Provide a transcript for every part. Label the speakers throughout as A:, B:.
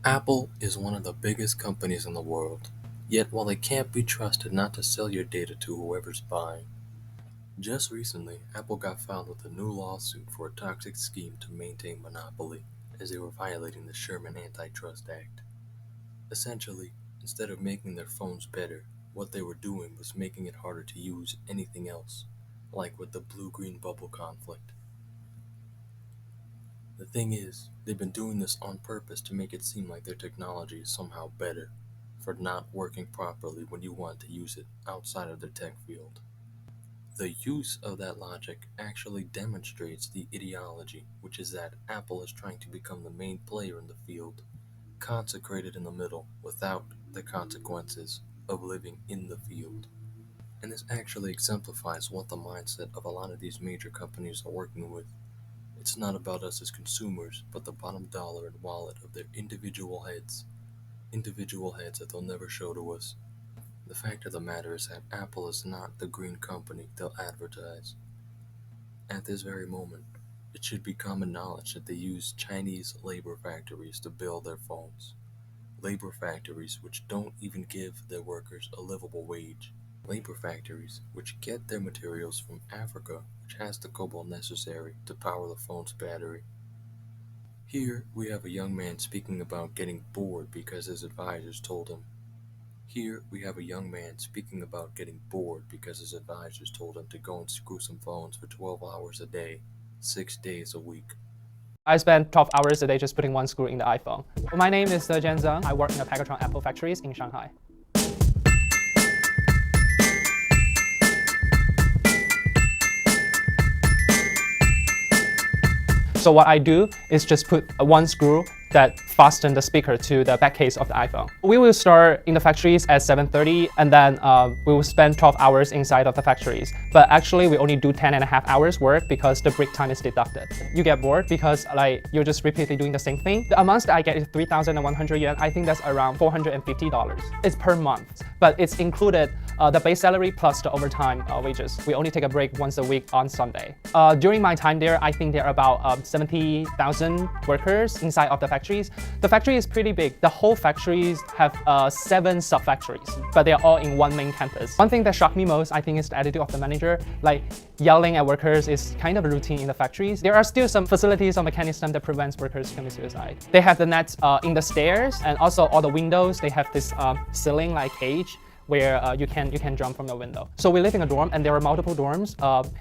A: Apple is one of the biggest companies in the world, yet while they can't be trusted not to sell your data to whoever's buying, just recently Apple got found with a new lawsuit for a toxic scheme to maintain monopoly as they were violating the Sherman Antitrust Act. Essentially, instead of making their phones better, what they were doing was making it harder to use anything else, like with the blue-green bubble conflict. The thing is, they've been doing this on purpose to make it seem like their technology is somehow better for not working properly when you want to use it outside of the tech field. The use of that logic actually demonstrates the ideology, which is that Apple is trying to become the main player in the field, consecrated in the middle without the consequences of living in the field. And this actually exemplifies what the mindset of a lot of these major companies are working with. It's not about us as consumers, but the bottom dollar and wallet of their individual heads that they'll never show to us. The fact of the matter is that Apple is not the green company they'll advertise. At this very moment, it should be common knowledge that they use Chinese labor factories to build their phones. Labor factories which don't even give their workers a livable wage. Labor factories which get their materials from Africa, which has the cobalt necessary to power the phone's battery. Here we have a young man speaking about getting bored because his advisors told him. Here we have a young man speaking about getting bored because his advisors told him to go and screw some phones for 12 hours a day, 6 days a week.
B: I spend 12 hours a day just putting one screw in the iPhone. My name is Jen Zhang. I work in the Pegatron Apple factories in Shanghai. So what I do is just put one screw that fasten the speaker to the back case of the iPhone. We will start in the factories at 7:30 and then we will spend 12 hours inside of the factories. But actually we only do 10.5 hours work because the break time is deducted. You get bored because you're just repeatedly doing the same thing. The amounts that I get is 3,100 yuan. I think that's around $450. It's per month, but it's included the base salary plus the overtime wages. We only take a break once a week on Sunday. During my time there, I think there are about 70,000 workers inside of the factories. The factory is pretty big. The whole factories have 7 sub-factories, but they are all in one main campus. One thing that shocked me most, I think, is the attitude of the manager. Yelling at workers is kind of a routine in the factories. There are still some facilities or mechanism that prevents workers committing suicide. They have the nets in the stairs, and also all the windows, they have this ceiling-like cage where you can jump from the window. So we live in a dorm, and there are multiple dorms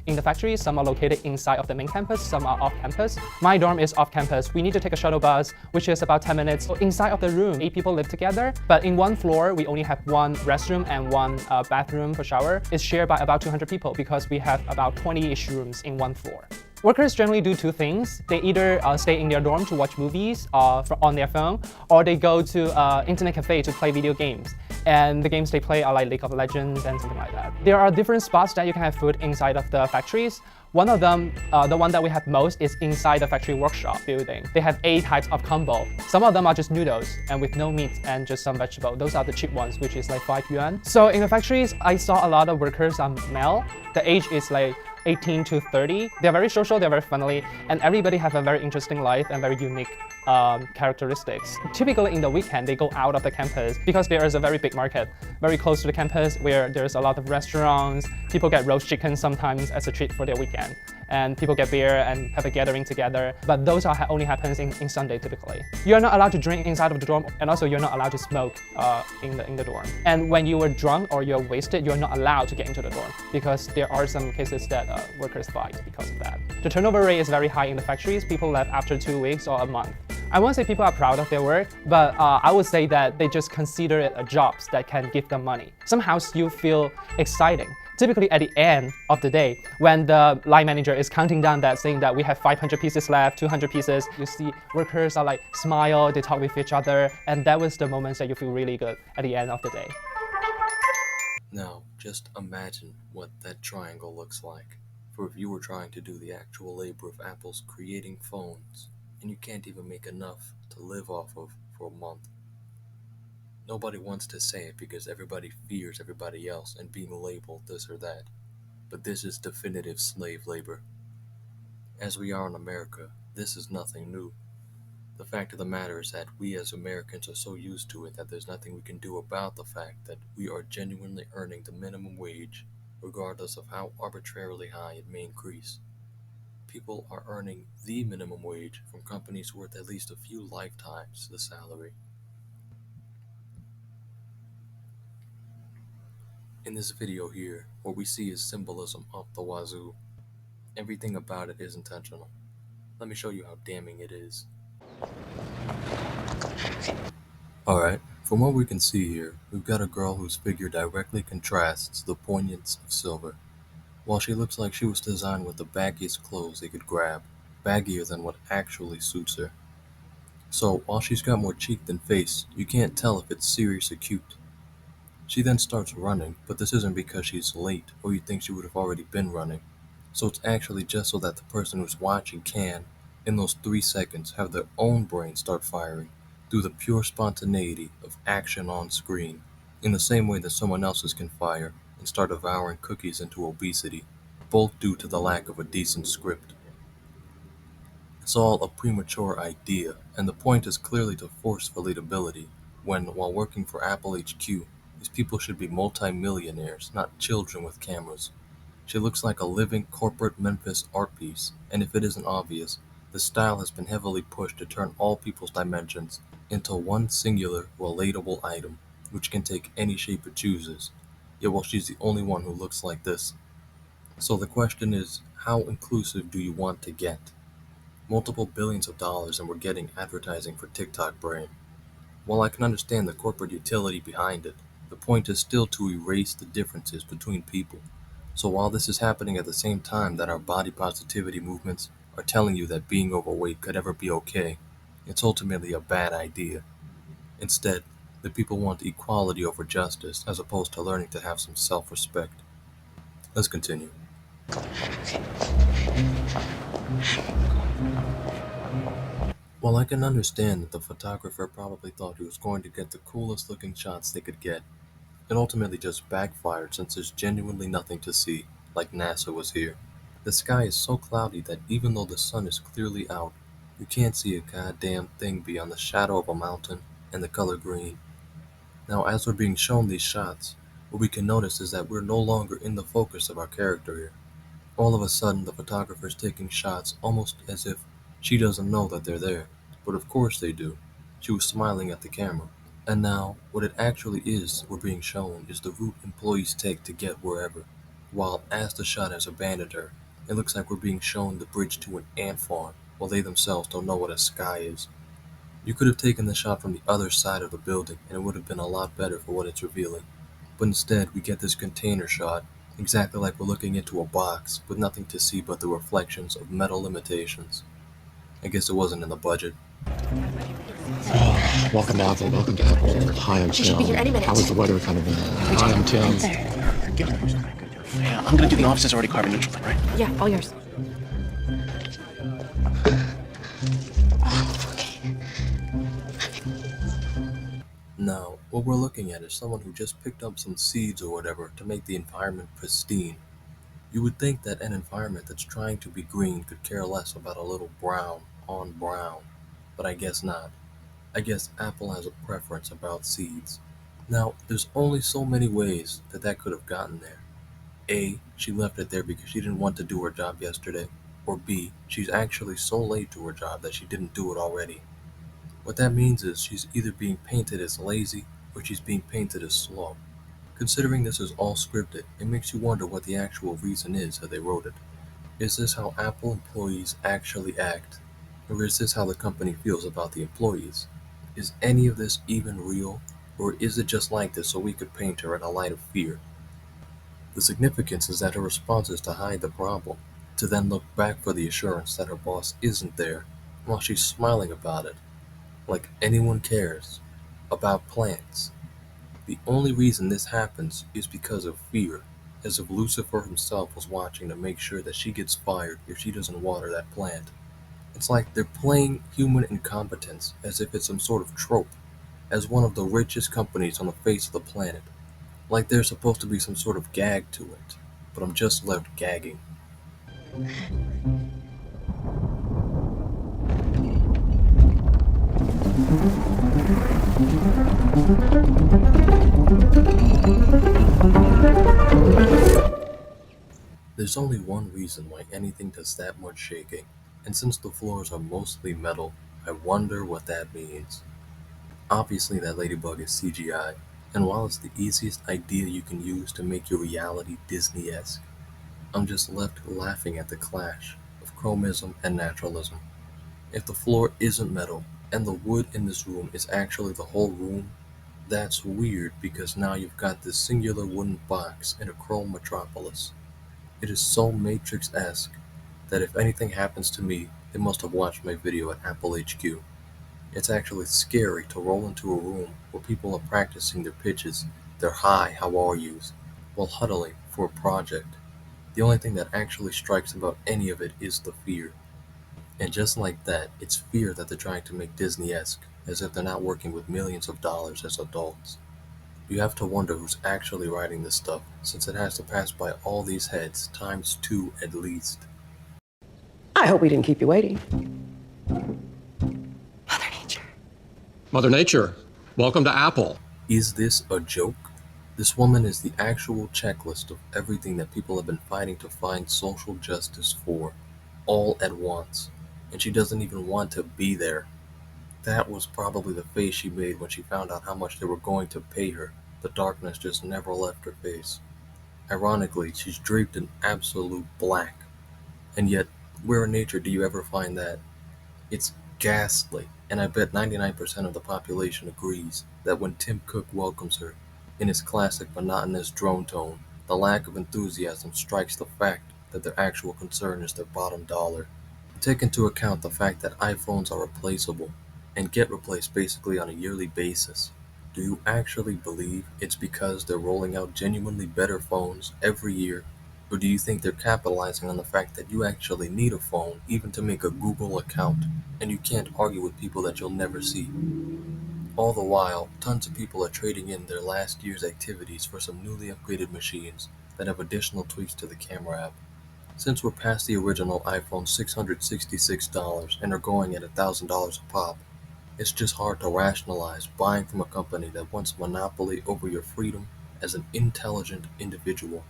B: in the factory. Some are located inside of the main campus, some are off campus. My dorm is off campus. We need to take a shuttle bus, which is about 10 minutes. So inside of the room, 8 people live together, but in one floor, we only have one restroom and one bathroom for shower. It's shared by about 200 people because we have about 20-ish rooms in one floor. Workers generally do 2 things. They either stay in their dorm to watch movies on their phone, or they go to internet cafe to play video games. And the games they play are like League of Legends and something like that. There are different spots that you can have food inside of the factories. One of them, the one that we have most, is inside the factory workshop building. They have 8 types of combo. Some of them are just noodles and with no meat and just some vegetable. Those are the cheap ones, which is like 5 yuan. So in the factories, I saw a lot of workers are male. The age is like 18 to 30. They're very social, they're very friendly, and everybody have a very interesting life and very unique characteristics. Typically in the weekend, they go out of the campus because there is a very big market very close to the campus where there's a lot of restaurants. People get roast chicken sometimes as a treat for their weekend. And people get beer and have a gathering together. But those only happens in Sunday typically. You're not allowed to drink inside of the dorm, and also you're not allowed to smoke in the dorm. And when you are drunk or you're wasted, you're not allowed to get into the dorm because there are some cases that workers fight because of that. The turnover rate is very high in the factories. People left after 2 weeks or a month. I won't say people are proud of their work, but I would say that they just consider it a job that can give them money. Somehow you feel exciting. Typically at the end of the day, when the line manager is counting down that, saying that we have 500 pieces left, 200 pieces, you see workers are smile, they talk with each other, and that was the moments that you feel really good at the end of the day.
A: Now, just imagine what that triangle looks like. For if you were trying to do the actual labor of Apple's creating phones, and you can't even make enough to live off of for a month. Nobody wants to say it because everybody fears everybody else and being labeled this or that. But this is definitive slave labor. As we are in America, this is nothing new. The fact of the matter is that we as Americans are so used to it that there's nothing we can do about the fact that we are genuinely earning the minimum wage, regardless of how arbitrarily high it may increase. People are earning the minimum wage from companies worth at least a few lifetimes the salary. In this video here, what we see is symbolism up the wazoo. Everything about it is intentional. Let me show you how damning it is. Alright, from what we can see here, we've got a girl whose figure directly contrasts the poignance of silver. While she looks like she was designed with the baggiest clothes they could grab, baggier than what actually suits her. So, while she's got more cheek than face, you can't tell if it's serious or cute. She then starts running, but this isn't because she's late or you think she would have already been running. So it's actually just so that the person who's watching can, in those 3 seconds, have their own brain start firing through the pure spontaneity of action on screen, in the same way that someone else's can fire and start devouring cookies into obesity, both due to the lack of a decent script. It's all a premature idea, and the point is clearly to force relatability, when, while working for Apple HQ, these people should be multi-millionaires, not children with cameras. She looks like a living corporate Memphis art piece, and if it isn't obvious, the style has been heavily pushed to turn all people's dimensions into one singular, relatable item, which can take any shape it chooses. Yet while she's the only one who looks like this. So the question is, how inclusive do you want to get? Multiple billions of dollars and we're getting advertising for TikTok brain. While I can understand the corporate utility behind it, the point is still to erase the differences between people. So while this is happening at the same time that our body positivity movements are telling you that being overweight could ever be okay, it's ultimately a bad idea. Instead, the people want equality over justice as opposed to learning to have some self-respect. Let's continue. While I can understand that the photographer probably thought he was going to get the coolest looking shots they could get, it ultimately just backfired since there's genuinely nothing to see, like NASA was here. The sky is so cloudy that even though the sun is clearly out, you can't see a goddamn thing beyond the shadow of a mountain and the color green. Now, as we're being shown these shots, what we can notice is that we're no longer in the focus of our character here. All of a sudden, the photographer's taking shots almost as if she doesn't know that they're there, but of course they do. She was smiling at the camera. And now, what it actually is we're being shown is the route employees take to get wherever. While as the shot has abandoned her, it looks like we're being shown the bridge to an ant farm, while they themselves don't know what a sky is. You could have taken the shot from the other side of the building, and it would have been a lot better for what it's revealing. But instead, we get this container shot, exactly like we're looking into a box, with nothing to see but the reflections of metal limitations. I guess it wasn't in the budget.
C: Welcome to Apple. Welcome to Apple. Hi, I'm Tim.
D: She should be here any minute.
C: How was the weather kind of? Hi, I'm Tim.
D: There.
E: Yeah, I'm gonna do the offices already carbon neutral thing, right?
D: Yeah, all yours.
A: Now, what we're looking at is someone who just picked up some seeds or whatever to make the environment pristine. You would think that an environment that's trying to be green could care less about a little brown on brown, but I guess not. I guess Apple has a preference about seeds. Now, there's only so many ways that could have gotten there. A, she left it there because she didn't want to do her job yesterday, or B, she's actually so late to her job that she didn't do it already. What that means is she's either being painted as lazy or she's being painted as slow. Considering this is all scripted, it makes you wonder what the actual reason is that they wrote it. Is this how Apple employees actually act? Or is this how the company feels about the employees? Is any of this even real? Or is it just like this so we could paint her in a light of fear? The significance is that her response is to hide the problem, to then look back for the assurance that her boss isn't there, while she's smiling about it. Like anyone cares about plants. The only reason this happens is because of fear, as if Lucifer himself was watching to make sure that she gets fired if she doesn't water that plant. It's like they're playing human incompetence as if it's some sort of trope, as one of the richest companies on the face of the planet. Like there's supposed to be some sort of gag to it, but I'm just left gagging. There's only one reason why anything does that much shaking, and since the floors are mostly metal, I wonder what that means. Obviously that ladybug is CGI, and while it's the easiest idea you can use to make your reality Disney-esque, I'm just left laughing at the clash of chromism and naturalism. If the floor isn't metal, and the wood in this room is actually the whole room, that's weird because now you've got this singular wooden box in a chrome metropolis. It is so Matrix-esque that if anything happens to me, they must have watched my video at Apple HQ. It's actually scary to roll into a room where people are practicing their pitches, their hi, how are yous, while huddling for a project. The only thing that actually strikes about any of it is the fear. And just like that, it's fear that they're trying to make Disney-esque, as if they're not working with millions of dollars as adults. You have to wonder who's actually writing this stuff, since it has to pass by all these heads, times two at least.
D: I hope we didn't keep you waiting.
F: Mother Nature.
C: Mother Nature, welcome to Apple.
A: Is this a joke? This woman is the actual checklist of everything that people have been fighting to find social justice for, all at once, and she doesn't even want to be there. That was probably the face she made when she found out how much they were going to pay her. The darkness just never left her face. Ironically, she's draped in absolute black, and yet, where in nature do you ever find that? It's ghastly, and I bet 99% of the population agrees that when Tim Cook welcomes her, in his classic monotonous drone tone, the lack of enthusiasm strikes the fact that their actual concern is their bottom dollar. Take into account the fact that iPhones are replaceable, and get replaced basically on a yearly basis. Do you actually believe it's because they're rolling out genuinely better phones every year? Or do you think they're capitalizing on the fact that you actually need a phone even to make a Google account, and you can't argue with people that you'll never see? All the while, tons of people are trading in their last year's activities for some newly upgraded machines that have additional tweaks to the camera app. Since we're past the original iPhone $666 and are going at $1,000 a pop, it's just hard to rationalize buying from a company that wants monopoly over your freedom as an intelligent individual,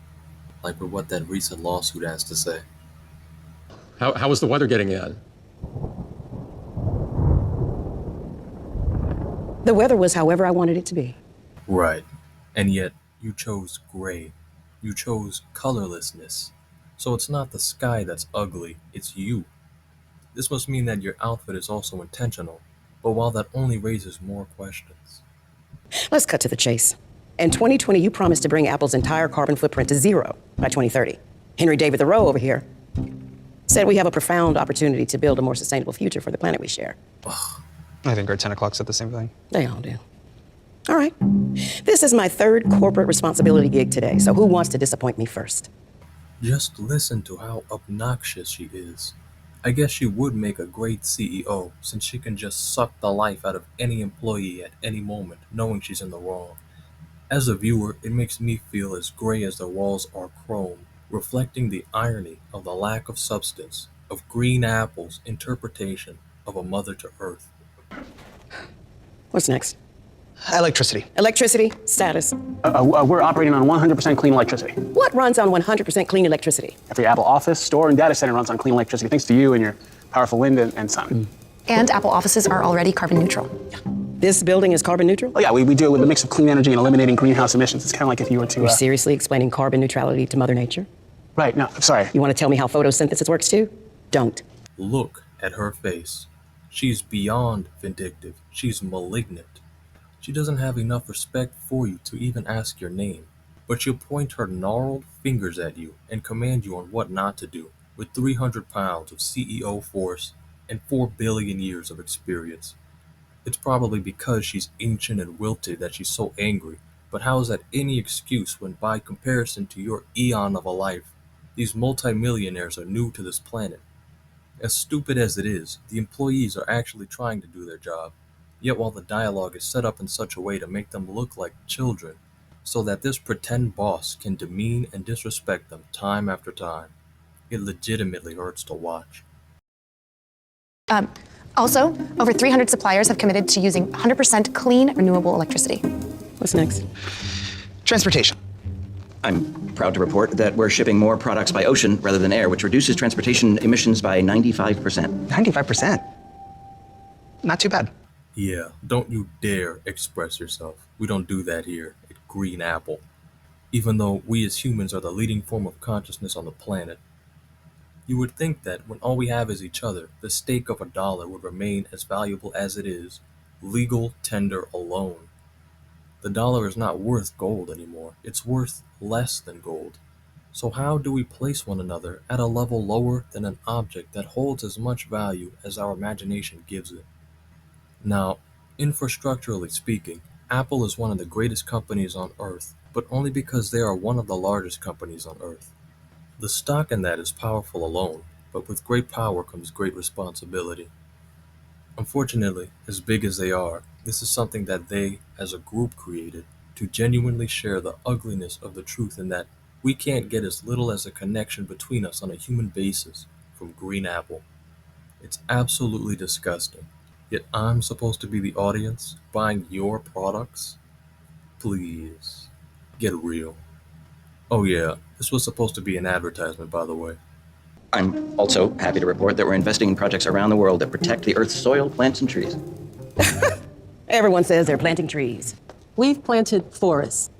A: like with what that recent lawsuit has to say.
C: How was the weather getting in?
D: The weather was however I wanted it to be.
A: Right. And yet, you chose gray. You chose colorlessness. So it's not the sky that's ugly, it's you. This must mean that your outfit is also intentional, but while that only raises more questions.
D: Let's cut to the chase. In 2020, you promised to bring Apple's entire carbon footprint to zero by 2030. Henry David Thoreau over here said we have a profound opportunity to build a more sustainable future for the planet we share.
G: I think our 10 o'clock said the same thing.
D: They all do. All right. This is my third corporate responsibility gig today, so who wants to disappoint me first?
A: Just listen to how obnoxious she is. I guess she would make a great CEO, since she can just suck the life out of any employee at any moment, knowing she's in the wrong. As a viewer, it makes me feel as gray as the walls are chrome, reflecting the irony of the lack of substance, of green apple's interpretation of a mother to earth.
D: What's next?
G: Electricity.
D: Electricity, status.
E: We're operating on 100% clean electricity.
D: What runs on 100% clean electricity?
E: Every Apple office, store, and data center runs on clean electricity, thanks to you and your powerful wind and sun.
F: And Apple offices are already carbon neutral.
D: This building is carbon neutral?
E: Oh yeah, we do it with a mix of clean energy and eliminating greenhouse emissions. It's kind of like if you were to...
D: You're seriously explaining carbon neutrality to Mother Nature?
E: Right, no, sorry.
D: You want to tell me how photosynthesis works too? Don't.
A: Look at her face. She's beyond vindictive. She's malignant. She doesn't have enough respect for you to even ask your name, but she'll point her gnarled fingers at you and command you on what not to do, with 300 pounds of CEO force and 4 billion years of experience. It's probably because she's ancient and wilted that she's so angry, but how is that any excuse when by comparison to your eon of a life, these multimillionaires are new to this planet? As stupid as it is, the employees are actually trying to do their job. Yet while the dialogue is set up in such a way to make them look like children, so that this pretend boss can demean and disrespect them time after time, it legitimately hurts to watch.
F: Also, over 300 suppliers have committed to using 100% clean, renewable electricity.
D: What's next?
G: Transportation.
H: I'm proud to report that we're shipping more products by ocean rather than air, which reduces transportation emissions by 95%.
G: 95%. Not too bad.
A: Yeah, don't you dare express yourself. We don't do that here at Green Apple. Even though we as humans are the leading form of consciousness on the planet, you would think that when all we have is each other, the stake of $1 would remain as valuable as it is, legal tender alone. The dollar is not worth gold anymore. It's worth less than gold. So how do we place one another at a level lower than an object that holds as much value as our imagination gives it? Now, infrastructurally speaking, Apple is one of the greatest companies on earth, but only because they are one of the largest companies on earth. The stock in that is powerful alone, but with great power comes great responsibility. Unfortunately, as big as they are, this is something that they, as a group, created to genuinely share the ugliness of the truth in that we can't get as little as a connection between us on a human basis from Green Apple. It's absolutely disgusting. Yet I'm supposed to be the audience buying your products? Please, get real. Oh yeah, this was supposed to be an advertisement, by the way.
H: I'm also happy to report that we're investing in projects around the world that protect the Earth's soil, plants, and trees.
D: Everyone says they're planting trees.
I: We've planted forests.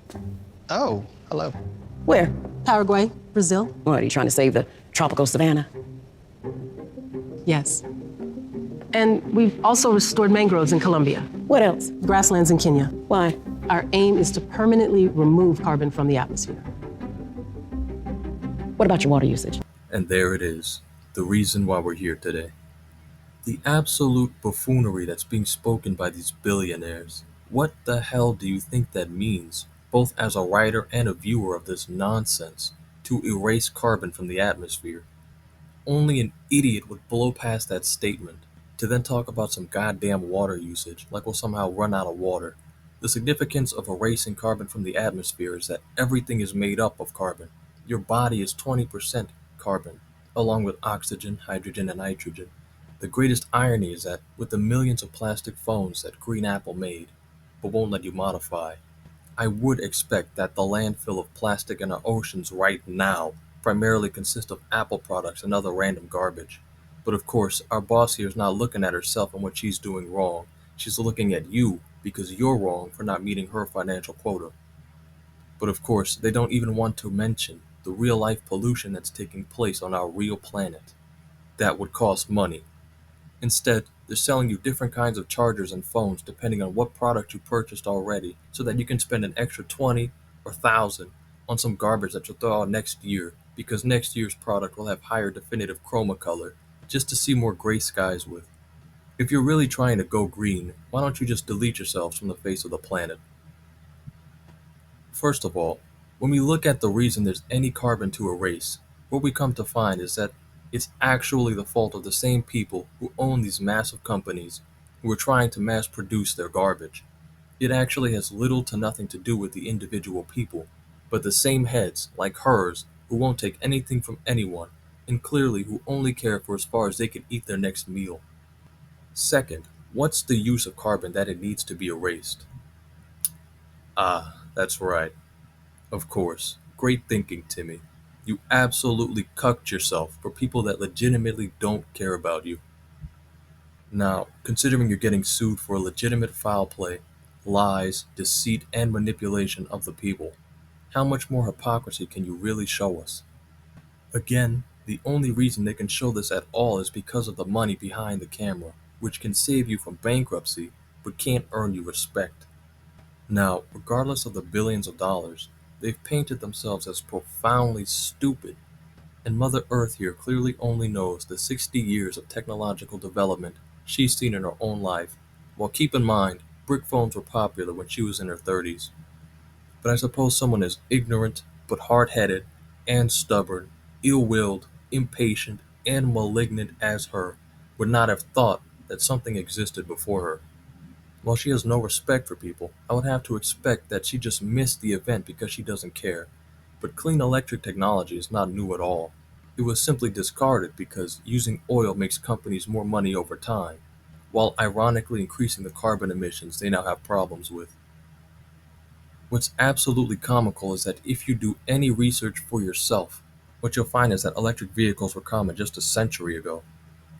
G: Oh, hello.
D: Where?
I: Paraguay, Brazil.
D: What, are you trying to save the tropical savanna?
I: Yes. And we've also restored mangroves in Colombia,
D: What else?
I: grasslands in Kenya.
D: Why?
I: Our aim is to permanently remove carbon from the atmosphere.
D: What about your water usage?
A: And there it is, the reason why we're here today. The absolute buffoonery that's being spoken by these billionaires. What the hell do you think that means, both as a writer and a viewer of this nonsense, to erase carbon from the atmosphere? Only an idiot would blow past that statement, to then talk about some goddamn water usage, like we'll somehow run out of water. The significance of erasing carbon from the atmosphere is that everything is made up of carbon. Your body is 20% carbon, along with oxygen, hydrogen, and nitrogen. The greatest irony is that with the millions of plastic phones that Green Apple made, but won't let you modify, I would expect that the landfill of plastic in our oceans right now primarily consists of Apple products and other random garbage. But of course, our boss here is not looking at herself and what she's doing wrong. She's looking at you because you're wrong for not meeting her financial quota. But of course, they don't even want to mention the real life pollution that's taking place on our real planet. That would cost money. Instead, they're selling you different kinds of chargers and phones depending on what product you purchased already, so that you can spend an extra 20 or 1,000 on some garbage that you'll throw out next year, because next year's product will have higher definitive chroma color, just to see more gray skies with. If you're really trying to go green, why don't you just delete yourselves from the face of the planet? First of all, when we look at the reason there's any carbon to erase, what we come to find is that it's actually the fault of the same people who own these massive companies who are trying to mass produce their garbage. It actually has little to nothing to do with the individual people, but the same heads, like hers, who won't take anything from anyone, and clearly who only care for as far as they can eat their next meal. Second, what's the use of carbon that it needs to be erased? Ah, that's right. Of course. Great thinking, Timmy. You absolutely cucked yourself for people that legitimately don't care about you. Now, considering you're getting sued for legitimate foul play, lies, deceit, and manipulation of the people, how much more hypocrisy can you really show us? Again, the only reason they can show this at all is because of the money behind the camera, which can save you from bankruptcy, but can't earn you respect. Now, regardless of the billions of dollars, they've painted themselves as profoundly stupid, and Mother Earth here clearly only knows the 60 years of technological development she's seen in her own life. Well, keep in mind, brick phones were popular when she was in her 30s. But I suppose someone as ignorant, but hard-headed, and stubborn, ill-willed, impatient, and malignant as her would not have thought that something existed before her. While she has no respect for people, I would have to expect that she just missed the event because she doesn't care. But clean electric technology is not new at all. It was simply discarded because using oil makes companies more money over time. while ironically increasing the carbon emissions they now have problems with. What's absolutely comical is that if you do any research for yourself, what you'll find is that electric vehicles were common just a century ago,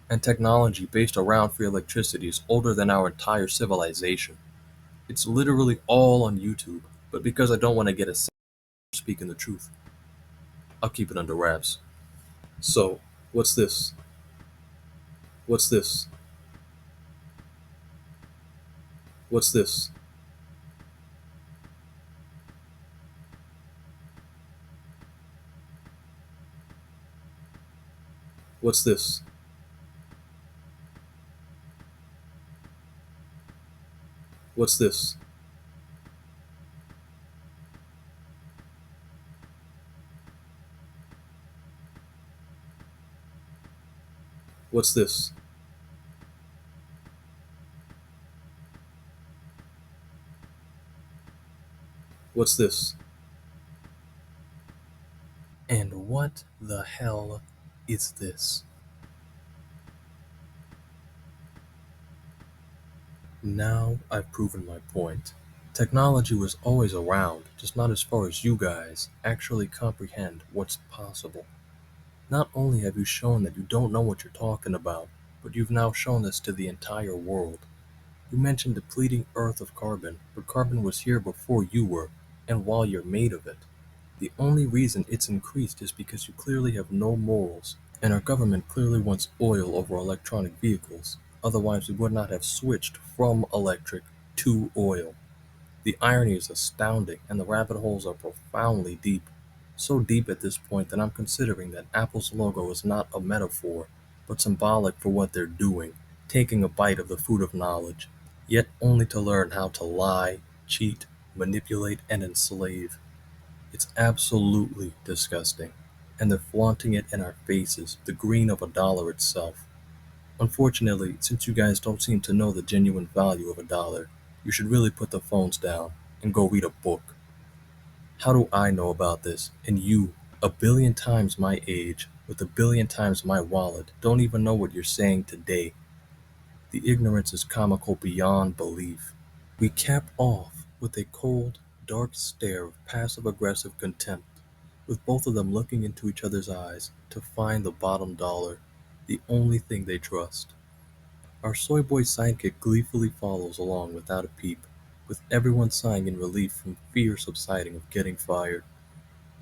A: and technology based around free electricity is older than our entire civilization. It's literally all on YouTube, but because I don't want to get a for speaking the truth, I'll keep it under wraps. So, what's this? What's this? What's this? What's this? What's this? What's this? What's this? And what the hell is this? Now I've proven my point. Technology was always around, just not as far as you guys actually comprehend what's possible. Not only have you shown that you don't know what you're talking about, but you've now shown this to the entire world. You mentioned depleting Earth of carbon, but carbon was here before you were, and while you're made of it. The only reason it's increased is because you clearly have no morals, and our government clearly wants oil over electronic vehicles. Otherwise, we would not have switched from electric to oil. The irony is astounding, and the rabbit holes are profoundly deep. So deep at this point that I'm considering that Apple's logo is not a metaphor, but symbolic for what they're doing, taking a bite of the fruit of knowledge, yet only to learn how to lie, cheat, manipulate, and enslave. It's absolutely disgusting, and they're flaunting it in our faces, the green of a dollar itself. Unfortunately, since you guys don't seem to know the genuine value of a dollar, you should really put the phones down and go read a book. How do I know about this, and you, a billion times my age, with a billion times my wallet, don't even know what you're saying today? The ignorance is comical beyond belief. We cap off with a cold, dark stare of passive-aggressive contempt, with both of them looking into each other's eyes to find the bottom dollar, the only thing they trust. Our soy boy sidekick gleefully follows along without a peep, with everyone sighing in relief from fear subsiding of getting fired.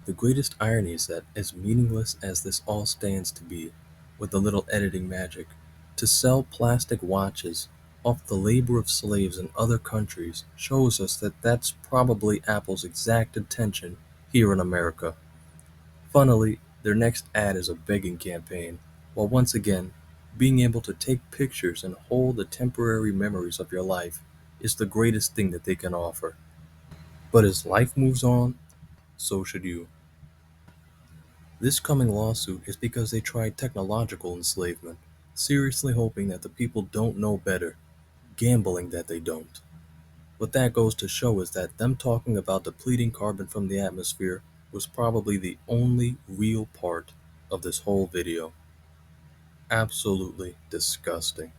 A: The greatest irony is that, as meaningless as this all stands to be, with a little editing magic, to sell plastic watches off the labor of slaves in other countries shows us that that's probably Apple's exact intention here in America. Funnily, their next ad is a begging campaign, while once again, being able to take pictures and hold the temporary memories of your life is the greatest thing that they can offer. But as life moves on, so should you. This coming lawsuit is because they tried technological enslavement, seriously hoping that the people don't know better, gambling that they don't. What that goes to show is that them talking about depleting carbon from the atmosphere was probably the only real part of this whole video. Absolutely disgusting.